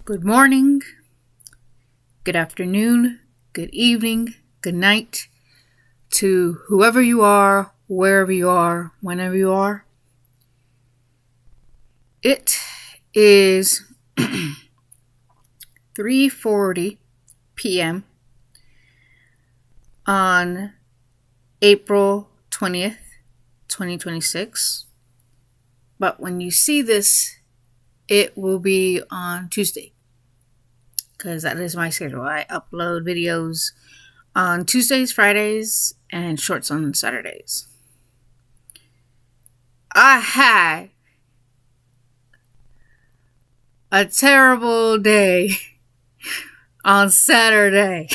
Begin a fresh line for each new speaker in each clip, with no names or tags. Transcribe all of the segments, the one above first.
Good morning, good afternoon, good evening, good night to whoever you are, wherever you are, whenever you are. It is 3:40 p.m. on April 20th, 2026. But when you see this, it will be on Tuesday, because that is my schedule. I upload videos on Tuesdays, Fridays, and shorts on Saturdays. I had a terrible day on Saturday.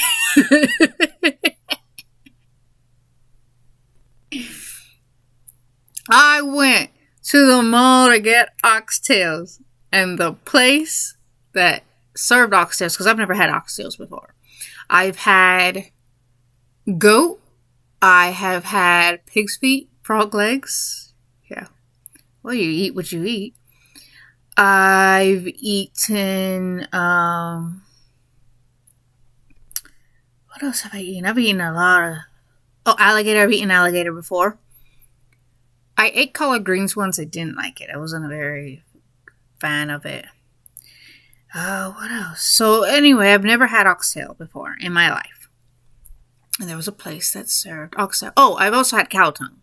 I went to the mall to get oxtails, and the place that served oxtails, because I've never had oxtails before. I've had goat. I have had pig's feet, frog legs. Yeah. Well, you eat what you eat. I've eaten, what else have I eaten? I've eaten a lot of, alligator. I've eaten alligator before. I ate collard greens once. I didn't like it. I wasn't a very fan of it. What else? So anyway, I've never had oxtail before in my life. And there was a place that served oxtail. Oh, I've also had cow tongue.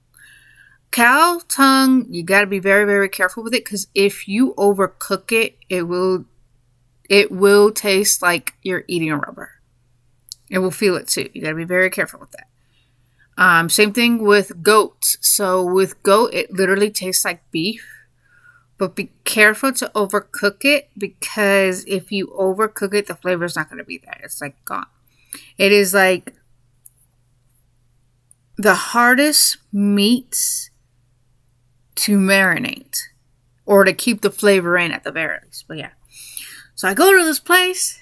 Cow tongue, you got to be very, very careful with it, because if you overcook it, it will taste like you're eating a rubber. It will feel it too. You got to be very careful with that. Same thing with goat. So with goat, it literally tastes like beef. But be careful to overcook it, because if you overcook it, the flavor is not going to be there. It's like gone. It is like the hardest meats to marinate, or to keep the flavor in at the very least. But yeah. So I go to this place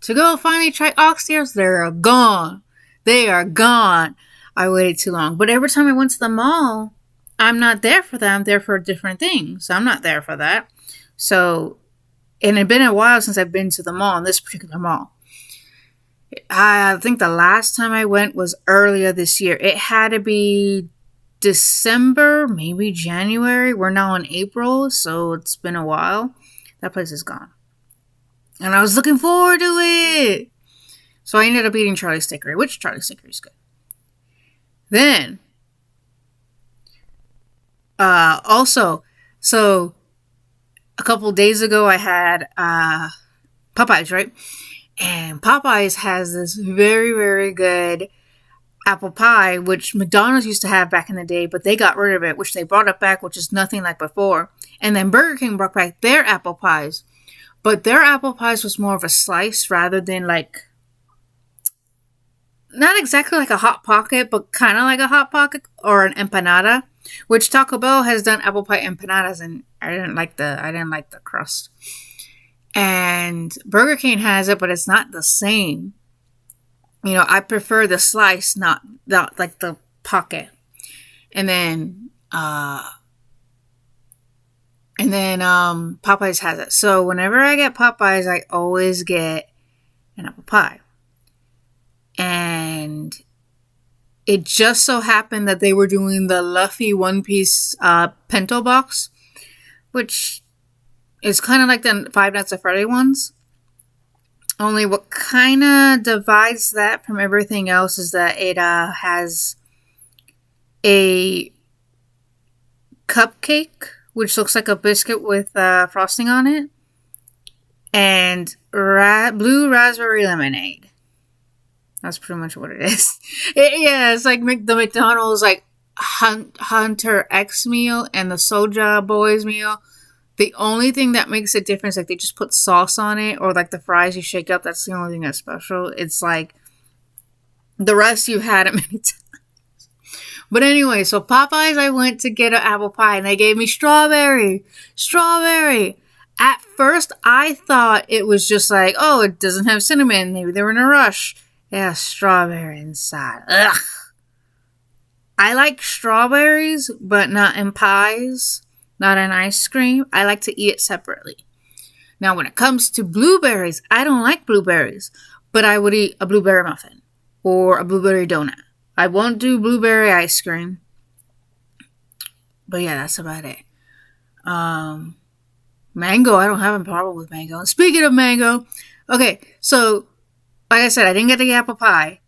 to go finally try oxtails. They're gone. They are gone. I waited too long. But every time I went to the mall, I'm not there for that. I'm there for different things. So I'm not there for that. So, and it's been a while since I've been to the mall, in this particular mall. I think the last time I went was earlier this year. It had to be December, maybe January. We're now in April, so it's been a while. That place is gone. And I was looking forward to it. So I ended up eating Charlie's Steakery, which Charlie's Steakery is good. Then, also, so a couple days ago I had Popeyes, right? And Popeyes has this very, very good apple pie, which McDonald's used to have back in the day, but they got rid of it, which they brought it back, which is nothing like before. And then Burger King brought back their apple pies. But their apple pies was more of a slice rather than like, not exactly like a Hot Pocket, but kind of like a Hot Pocket or an empanada, which Taco Bell has done apple pie empanadas, and I didn't like the crust. And Burger King has it, but it's not the same. You know, I prefer the slice, not like the pocket. And then Popeyes has it. So whenever I get Popeyes, I always get an apple pie. And it just so happened that they were doing the Luffy one-piece Pinto box, which is kind of like the Five Nights at Freddy ones. Only what kind of divides that from everything else is that it has a cupcake, which looks like a biscuit with frosting on it, and blue raspberry lemonade. That's pretty much what it is. It's like the McDonald's like Hunter X meal and the Soulja Boys meal. The only thing that makes it different is like they just put sauce on it, or like the fries you shake up. That's the only thing that's special. It's like the rest you had it many times. But anyway, so Popeyes, I went to get an apple pie, and they gave me strawberry. At first, I thought it was just like, oh, it doesn't have cinnamon. Maybe they were in a rush. Yeah, strawberry inside. Ugh. I like strawberries, but not in pies, not in ice cream. I like to eat it separately. Now, when it comes to blueberries, I don't like blueberries, but I would eat a blueberry muffin or a blueberry donut. I won't do blueberry ice cream. But yeah, that's about it. Mango, I don't have a problem with mango. And speaking of mango, okay, so like I said, I didn't get the apple pie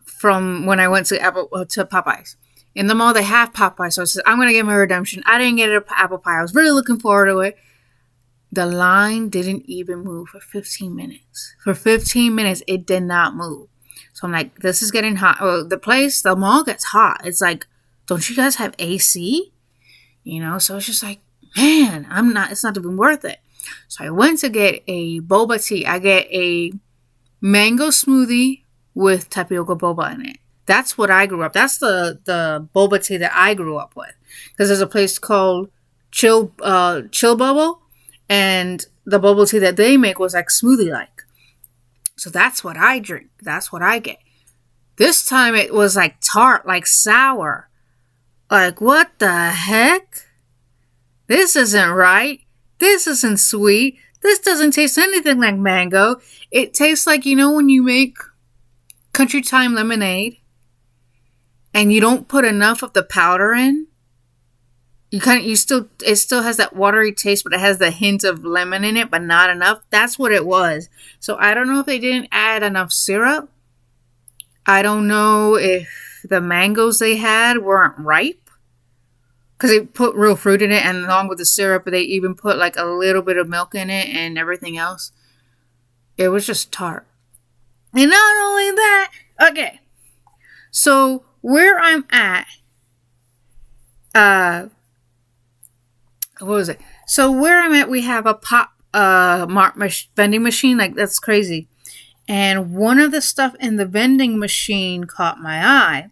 from when I went to Popeyes. In the mall, they have Popeyes, so I said, I'm going to get my redemption. I didn't get an apple pie. I was really looking forward to it. The line didn't even move for 15 minutes. For 15 minutes, it did not move. So I'm like, this is getting hot. Oh, the mall gets hot. It's like, don't you guys have AC? You know, so it's just like, man, it's not even worth it. So I went to get a boba tea. I get a mango smoothie with tapioca boba in it. That's what I grew up. That's the boba tea that I grew up with. Because there's a place called Chill Bubble, and the bubble tea that they make was like smoothie like. So that's what I drink. That's what I get. This time it was like tart, like sour. Like, what the heck? This isn't right. This isn't sweet. This doesn't taste anything like mango. It tastes like, you know, when you make Country Time lemonade and you don't put enough of the powder in. It still has that watery taste, but it has the hint of lemon in it, but not enough. That's what it was. So I don't know if they didn't add enough syrup. I don't know if the mangoes they had weren't ripe, because they put real fruit in it, and along with the syrup, they even put like a little bit of milk in it and everything else. It was just tart. And not only that, okay. So where I'm at, what was it? So where I'm at, we have a pop vending machine. Like, that's crazy. And one of the stuff in the vending machine caught my eye.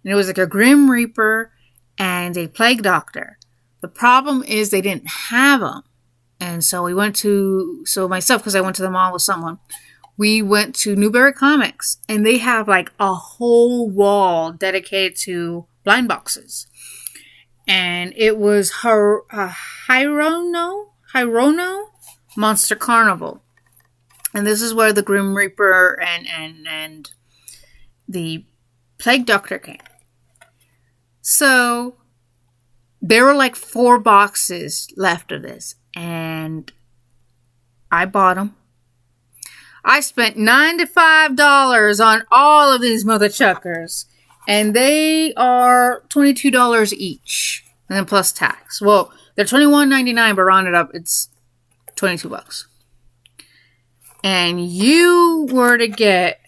And it was like a Grim Reaper and a Plague Doctor. The problem is they didn't have them. And so myself, because I went to the mall with someone, we went to Newberry Comics. And they have like a whole wall dedicated to blind boxes. And it was Hirono Monster Carnival. And this is where the Grim Reaper and the Plague Doctor came. So there were like 4 boxes left of this. And I bought them. I spent $95 on all of these mother chuckers. And they are $22 each. And then plus tax. Well, they're $21.99, but rounded up, it's $22. And you were to get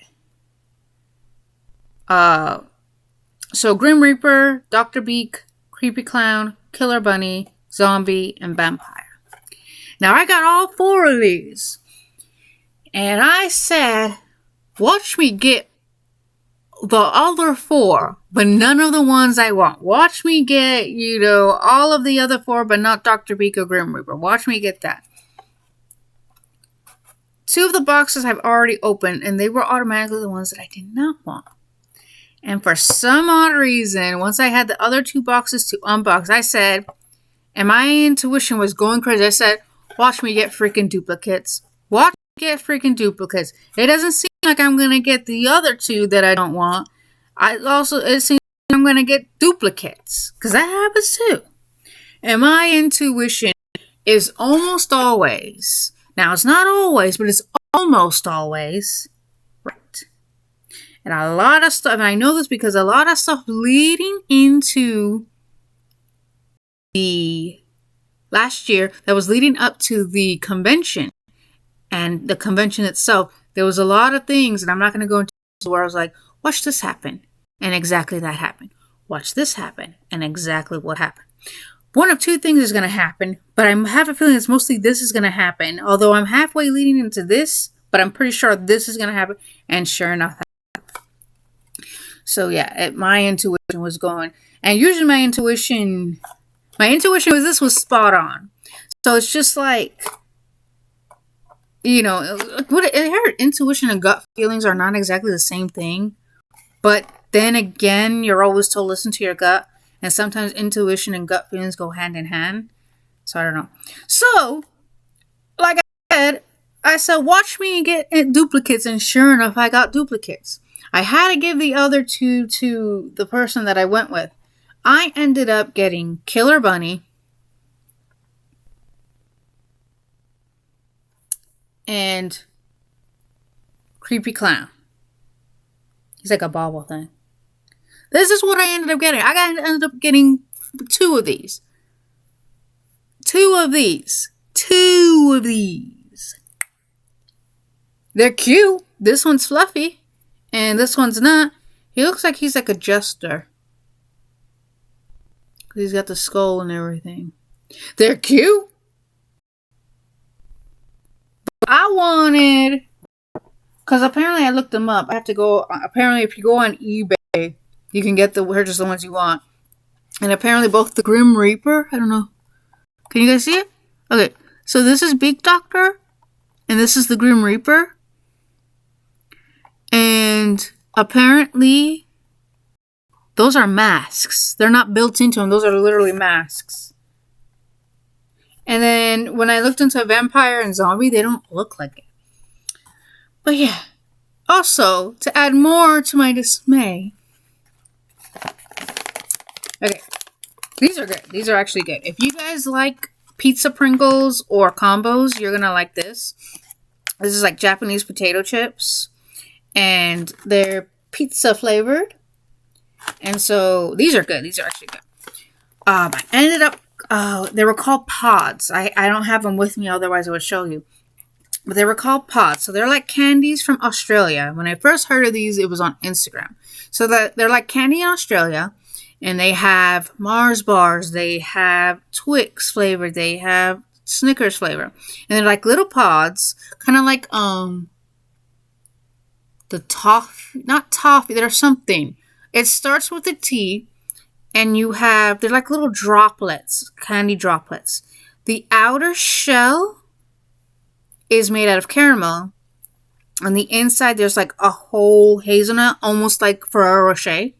so Grim Reaper, Dr. Beak, Creepy Clown, Killer Bunny, Zombie, and Vampire. Now I got all 4 of these. And I said, watch me get the other 4, but none of the ones I want. Watch me get, all of the other 4, but not Dr. Beak or Grim Reaper. Watch me get that. 2 of the boxes I've already opened, and they were automatically the ones that I did not want. And for some odd reason, once I had the other 2 boxes to unbox, I said, and my intuition was going crazy. I said, watch me get freaking duplicates. Watch me get freaking duplicates. It doesn't seem like I'm going to get the other 2 that I don't want. It seems like I'm going to get duplicates, because that happens too. And my intuition is almost always... Now, it's not always, but it's almost always right. And a lot of stuff, and I know this because a lot of stuff leading into the last year that was leading up to the convention and the convention itself, there was a lot of things, and I'm not going to go into where I was like, watch this happen, and exactly that happened. Watch this happen, and exactly what happened. One of 2 things is going to happen, but I have a feeling it's mostly this is going to happen. Although I'm halfway leading into this, but I'm pretty sure this is going to happen. And sure enough, that happened. So yeah, my intuition was going. And usually my intuition was this was spot on. So it's just like, her intuition and gut feelings are not exactly the same thing. But then again, you're always told listen to your gut. And sometimes intuition and gut feelings go hand in hand. So I don't know. So, like I said, said, watch me get duplicates, and sure enough, I got duplicates. I had to give the other two to the person that I went with. I ended up getting Killer Bunny and Creepy Clown. He's like a bobble thing. This is what I ended up getting. Ended up getting 2 of these. 2 of these. 2 of these. They're cute. This one's fluffy. And this one's not. He looks like he's like a jester. He's got the skull and everything. They're cute. I wanted... Because apparently I looked them up. I have to go... Apparently if you go on eBay, you can get just the ones you want. And apparently both the Grim Reaper... I don't know. Can you guys see it? Okay. So this is Big Doctor. And this is the Grim Reaper. And apparently... those are masks. They're not built into them. Those are literally masks. And then when I looked into vampire and zombie, they don't look like it. But yeah. Also, to add more to my dismay. Okay. These are good. These are actually good. If you guys like pizza Pringles or combos, you're going to like this. This is like Japanese potato chips. And they're pizza flavored. And so these are good. These are actually good. I ended up, they were called pods. I don't have them with me, otherwise I would show you. But they were called pods. So they're like candies from Australia. When I first heard of these, it was on Instagram. So they're like candy in Australia. And they have Mars bars. They have Twix flavor. They have Snickers flavor. And they're like little pods. Kind of like, the toffee, not toffee, there's something. It starts with a T, and they're like little droplets, candy droplets. The outer shell is made out of caramel. On the inside, there's like a whole hazelnut, almost like Ferrero Rocher.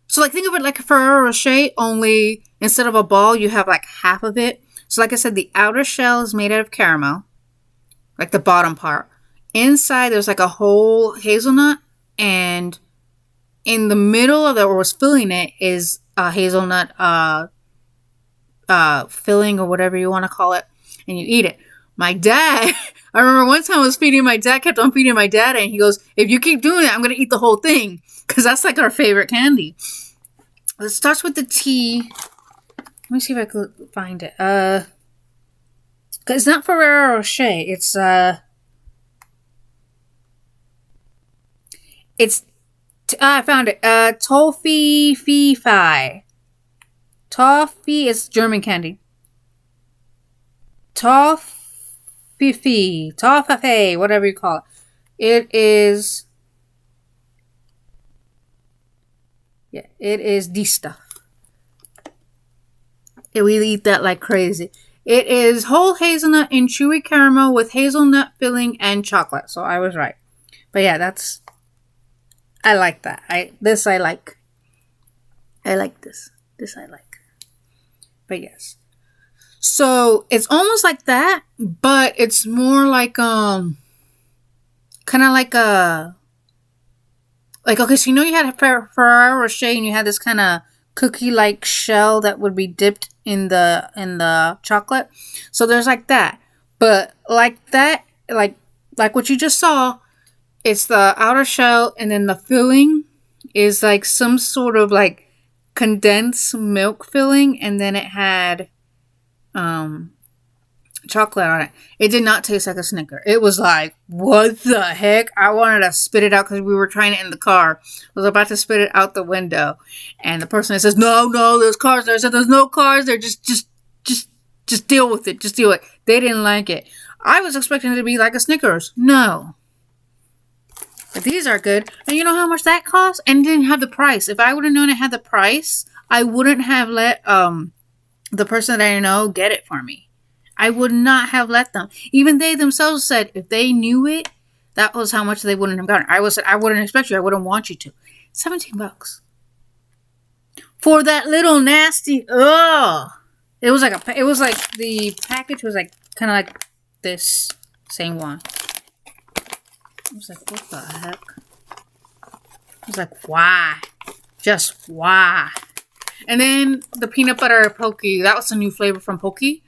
So like think of it like a Ferrero Rocher, only instead of a ball, you have like half of it. So like I said, the outer shell is made out of caramel, like the bottom part. Inside, there's like a whole hazelnut, and in the middle of it, or was filling it, is a hazelnut filling, or whatever you want to call it, and you eat it. My dad, I remember one time I was feeding my dad, kept on feeding my dad, and he goes, if you keep doing that, I'm going to eat the whole thing, because that's like our favorite candy. It starts with the T. Let me see if I can find it. It's not Ferrero Rocher. I found it. Toffee Fi. Toffee is German candy. Toffee, whatever you call it. It is the stuff. We eat that like crazy. It is whole hazelnut and chewy caramel with hazelnut filling and chocolate. So I was right. But yeah, I like that. I like. I like this. This I like. But yes. So it's almost like that, but it's more like kind of like okay, so you had a Ferrero Rocher and you had this kind of cookie-like shell that would be dipped in the chocolate. So there's like that. But like that, like what you just saw, it's the outer shell, and then the filling is like some sort of like condensed milk filling, and then it had chocolate on it. It did not taste like a Snicker. It was like, what the heck? I wanted to spit it out because we were trying it in the car. I was about to spit it out the window, and the person says, no, there's cars there. I said, there's no cars there. Just deal with it. Just deal with it. They didn't like it. I was expecting it to be like a Snickers. No. But these are good. And you know how much that cost? And it didn't have the price. If I would have known it had the price, I wouldn't have let the person that I know get it for me. I would not have let them. Even they themselves said if they knew it, that was how much they wouldn't have gotten. I wouldn't expect you. I wouldn't want you to. $17 for that little nasty. Ugh. It was like the package was like kind of like this. Same one. I was like, what the heck? I was like, why? Just why? And then the peanut butter Pocky. That was a new flavor from Pocky.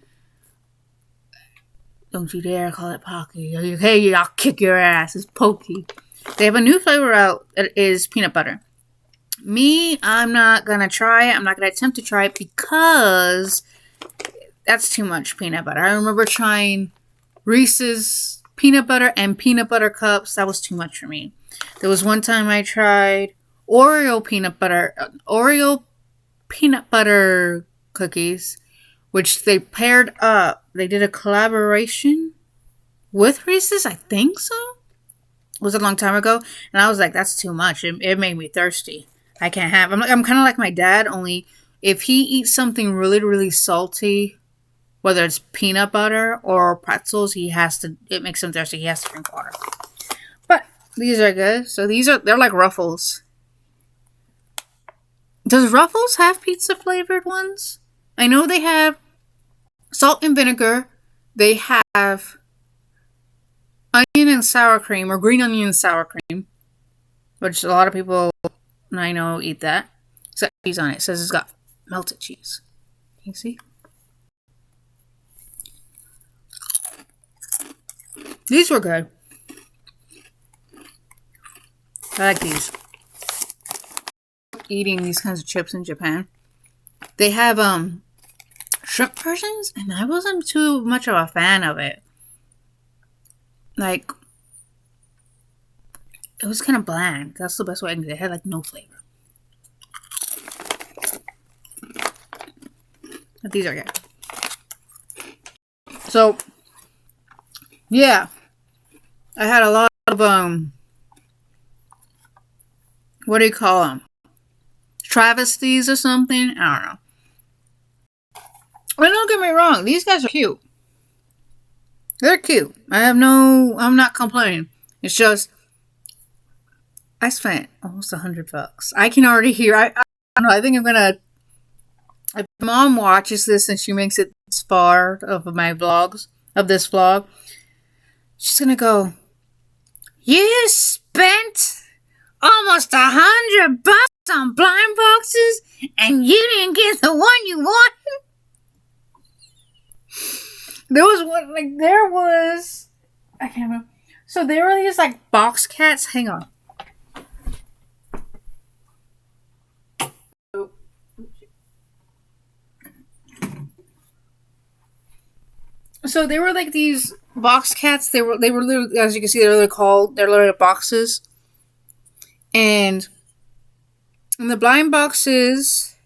Don't you dare call it Pocky. Hey, I'll kick your ass. It's Pocky. They have a new flavor out. It is peanut butter. Me, I'm not going to try it. I'm not going to attempt to try it because that's too much peanut butter. I remember trying Reese's peanut butter and peanut butter cups. That was too much for me. There was one time I tried Oreo peanut butter cookies, which they paired up. They did a collaboration with Reese's, I think so. It was a long time ago, and I was like, that's too much. It made me thirsty. I can't have. I'm kind of like my dad, only if he eats something really, really salty, whether it's peanut butter or pretzels, it makes him thirsty. He has to drink water. But these are good. So they're like Ruffles. Does Ruffles have pizza flavored ones? I know they have salt and vinegar. They have onion and sour cream, or green onion and sour cream, which a lot of people I know eat that. It's got cheese on it. It says it's got melted cheese. Can you see? These were good. I like these. Eating these kinds of chips in Japan. They have shrimp versions, and I wasn't too much of a fan of it. Like, it was kind of bland. That's the best way I can say it. It had like no flavor. But these are good. So, yeah. I had a lot of, what do you call them? Travesties or something? I don't know. But don't get me wrong. These guys are cute. They're cute. I'm not complaining. It's just, I spent almost $100. I can already hear, I don't know, I think I'm gonna, if Mom watches this and she makes it this far of my vlogs, of this vlog, she's gonna go, you spent almost $100 on blind boxes and you didn't get the one you wanted? I can't remember. So there were these like box cats. Hang on. So they were like these box cats. They were literally, as you can see, they're literally boxes. And in the blind boxes,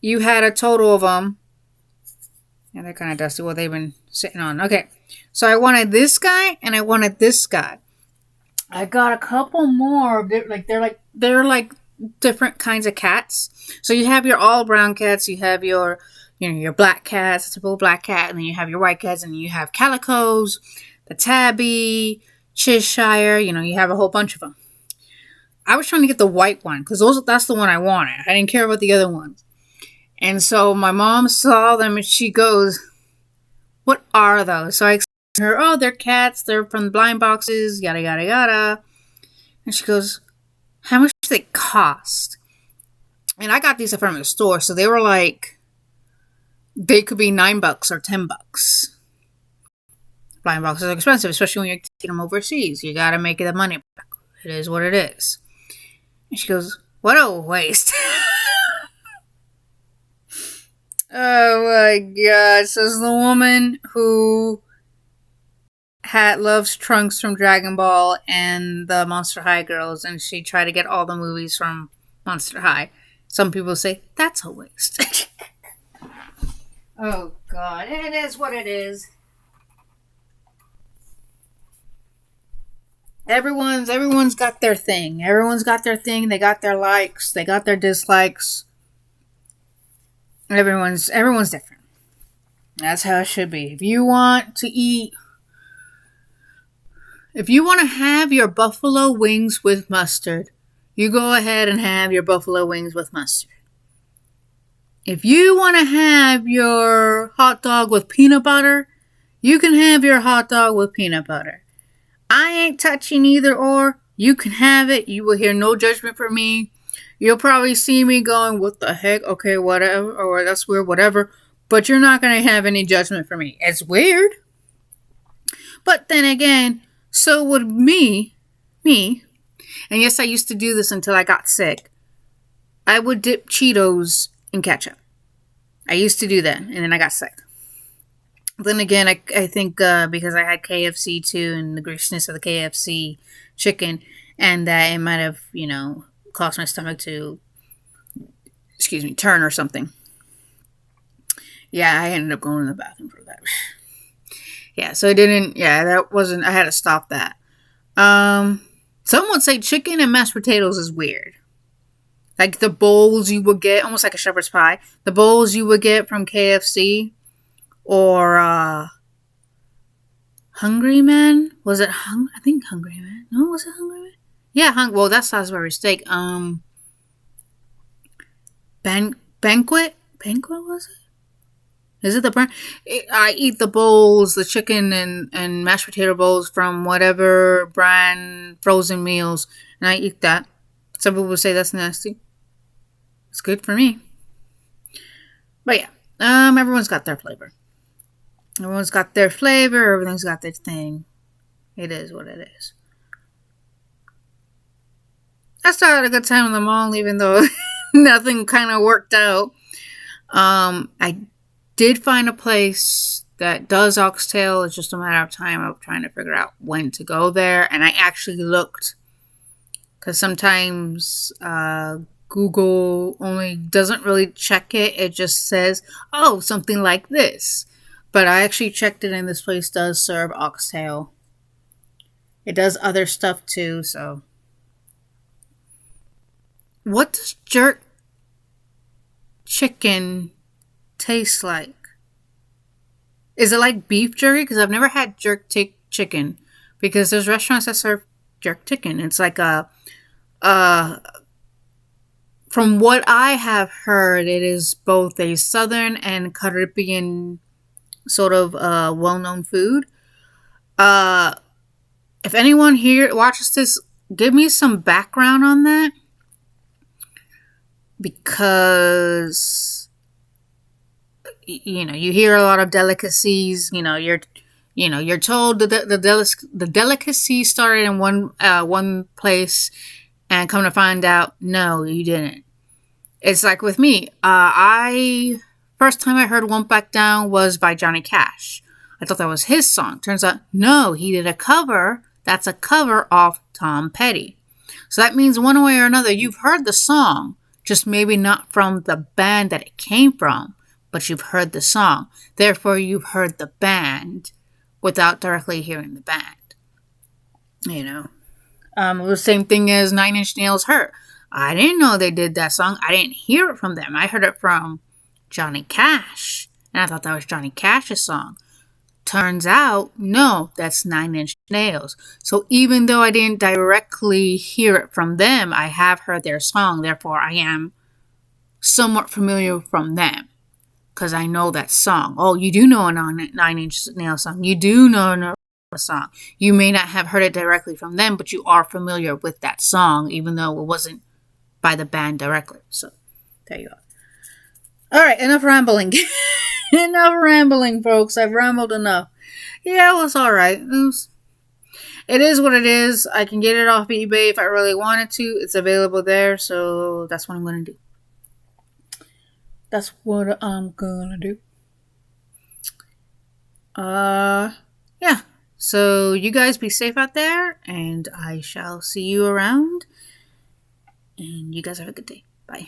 you had a total of them. Yeah, they're kind of dusty. Well, they've been sitting on. Okay. So I wanted this guy and I wanted this guy. I got a couple more. They're like different kinds of cats. So you have your all brown cats. You have your black cats, typical black cat, and then you have your white cats, and you have calicos, the tabby, Cheshire. You have a whole bunch of them. I was trying to get the white one because that's the one I wanted. I didn't care about the other ones. And so my mom saw them and she goes, what are those? So I explained to her, oh, they're cats. They're from the blind boxes, yada, yada, yada. And she goes, how much do they cost? And I got these from the store. So they were like, they could be $9 or $10. Blind boxes are expensive, especially when you're taking them overseas. You got to make the money back. It is what it is. And she goes, what a waste. Oh my god. Says the woman who loves Trunks from Dragon Ball and the Monster High girls, and she tried to get all the movies from Monster High. Some people say, that's a waste. Oh god. It is what it is. Everyone's got their thing. Everyone's got their thing. They got their likes. They got their dislikes. Everyone's different. That's how it should be. If you want to have your buffalo wings with mustard, you go ahead and have your buffalo wings with mustard. If you want to have your hot dog with peanut butter, You can have your hot dog with peanut butter. I ain't touching either or. You can have it. You will hear no judgment from me. You'll probably see me going, what the heck? Okay, whatever. Or that's weird, whatever. But you're not going to have any judgment from me. It's weird. But then again, so would me. And yes, I used to do this until I got sick. I would dip Cheetos in ketchup. I used to do that, and then I got sick. Then again, I think because I had KFC too, and the greasiness of the KFC chicken, and that it might have, caused my stomach to, turn or something. Yeah, I ended up going to the bathroom for that. Yeah, so that wasn't, I had to stop that. Some would say chicken and mashed potatoes is weird. Like the bowls you would get, almost like a shepherd's pie, the bowls you would get from KFC or Hungry Man. Was it I think Hungry Man. No, was it Hungry Man? Yeah, well, that's Salisbury steak. Banquet was it? Is it the brand? I eat the bowls, the chicken and mashed potato bowls from whatever brand frozen meals, and I eat that. Some people would say that's nasty. It's good for me. But yeah, everyone's got their flavor. Everyone's got their flavor. Everything's got their thing. It is what it is. I still had a good time in the mall, even though nothing kind of worked out. I did find a place that does oxtail. It's just a matter of time of trying to figure out when to go there. And I actually looked, because sometimes Google only doesn't really check it. It just says, oh, something like this. But I actually checked it, and this place does serve oxtail. It does other stuff too, so. What does jerk chicken taste like? Is it like beef jerky? Because I've never had jerk chicken. Because there's restaurants that serve jerk chicken. It's like from what I have heard, it is both a Southern and Caribbean sort of well-known food. If anyone here watches this, give me some background on that. Because, you hear a lot of delicacies. You're told the delicacy started in one place, and come to find out, no, you didn't. It's like with me. First time I heard "Won't Back Down" was by Johnny Cash. I thought that was his song. Turns out, no, he did a cover. That's a cover of Tom Petty. So that means one way or another, you've heard the song, just maybe not from the band that it came from, but you've heard the song. Therefore, you've heard the band without directly hearing the band. The same thing as 9 Inch Nails' Hurt. I didn't know they did that song. I didn't hear it from them. I heard it from Johnny Cash, and I thought that was Johnny Cash's song. Turns out, no, that's 9 Inch Nails. So even though I didn't directly hear it from them, I have heard their song. Therefore, I am somewhat familiar from them, because I know that song. Oh, you do know a 9 Inch Nails song. You do know a song. You may not have heard it directly from them, but you are familiar with that song, even though it wasn't by the band directly. So, there you go. All right, enough rambling. Enough rambling, folks. I've rambled enough. Yeah, it was all right. It is what it is. I can get it off eBay if I really wanted to. It's available there, so that's what I'm going to do. That's what I'm going to do. Yeah. So you guys be safe out there, and I shall see you around. And you guys have a good day. Bye.